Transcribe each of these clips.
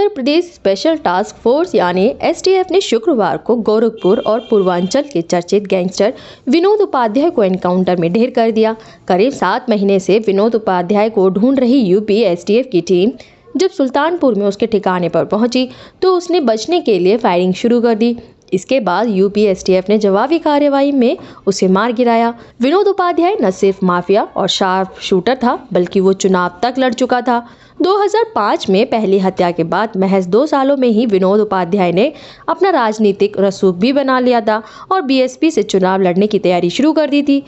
Uttar Pradesh special task force यानी STF ने शुक्रवार को गोरखपुर और पूर्वांचल के चर्चित गैंगस्टर विनोद उपाध्याय को एनकाउंटर में ढेर कर दिया। करीब 7 महीने से विनोद उपाध्याय को ढूंढ रही यूपी एसटीएफ की टीम जब सुल्तानपुर में उसके ठिकाने पर पहुंची तो उसने बचने के लिए फायरिंग शुरू कर दी। इसके बाद यूपी एसटीएफ ने जवाबी कार्रवाई में उसे मार गिराया। विनोद उपाध्याय न सिर्फ माफिया और शार्प शूटर था बल्कि वो चुनाव तक लड़ चुका था। 2005 में पहली हत्या के बाद महज 2 सालों में ही विनोद उपाध्याय ने अपना राजनीतिक रसूख भी बना लिया था और बीएसपी से चुनाव लड़ने की तैयारी शुरू कर दी थी।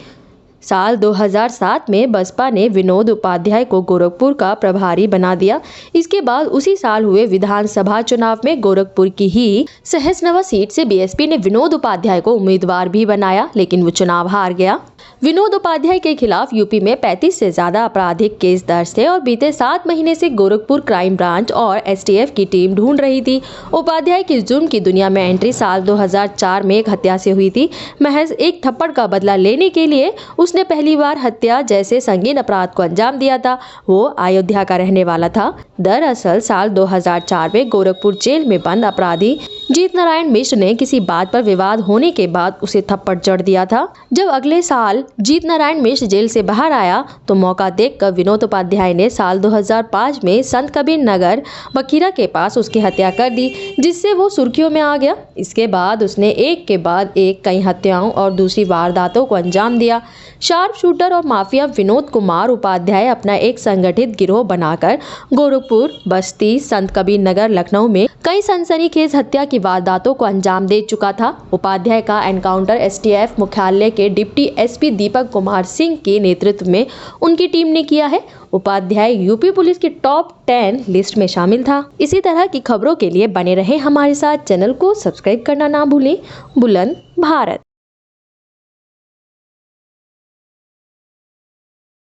साल 2007 में बसपा ने विनोद उपाध्याय को गोरखपुर का प्रभारी बना दिया। इसके बाद उसी साल हुए विधानसभा चुनाव में गोरखपुर की ही सहसनवा सीट से बीएसपी ने विनोद उपाध्याय को उम्मीदवार भी बनाया, लेकिन वो चुनाव हार गया। विनोद उपाध्याय के खिलाफ यूपी में 35 से ज्यादा आपराधिक केस दर्ज थे और बीते 7 महीने से गोरखपुर क्राइम ब्रांच और एसटीएफ की टीम ढूंढ रही थी। उपाध्याय की जुर्म की दुनिया में एंट्री साल 2004 में एक हत्या से हुई थी। महज एक थप्पड़ का बदला लेने के लिए उसने पहली बार हत्या जैसे संगीन अपराध को अंजाम दिया था। वो अयोध्या का रहने वाला था। दरअसल साल 2004 में गोरखपुर जेल में बंद अपराधी जीत नारायण मिश्र ने किसी बात पर विवाद होने के बाद उसे थप्पड़ जड़ दिया था। जब अगले साल जीत नारायण मिश्र जेल से बाहर आया तो मौका देखकर विनोद उपाध्याय ने साल 2005 में संत कबीर नगर बखीरा के पास उसकी हत्या कर दी, जिससे वो सुर्खियों में आ गया। इसके बाद उसने एक के बाद एक कई हत्याओं और दूसरी वारदातों को अंजाम दिया। शार्प शूटर और माफिया विनोद कुमार उपाध्याय अपना एक संगठित गिरोह बनाकर गोरखपुर, बस्ती, संत कबीर नगर, लखनऊ में कई सनसनीखेज हत्या की वारदातों को अंजाम दे चुका था। उपाध्याय का एनकाउंटर एसटीएफ मुख्यालय के डिप्टी एसपी दीपक कुमार सिंह के नेतृत्व में उनकी टीम ने किया है। उपाध्याय यूपी पुलिस की टॉप 10 लिस्ट में शामिल था। इसी तरह की खबरों के लिए बने रहे हमारे साथ। चैनल को सब्सक्राइब करना ना भूलें। बुलंद भारत।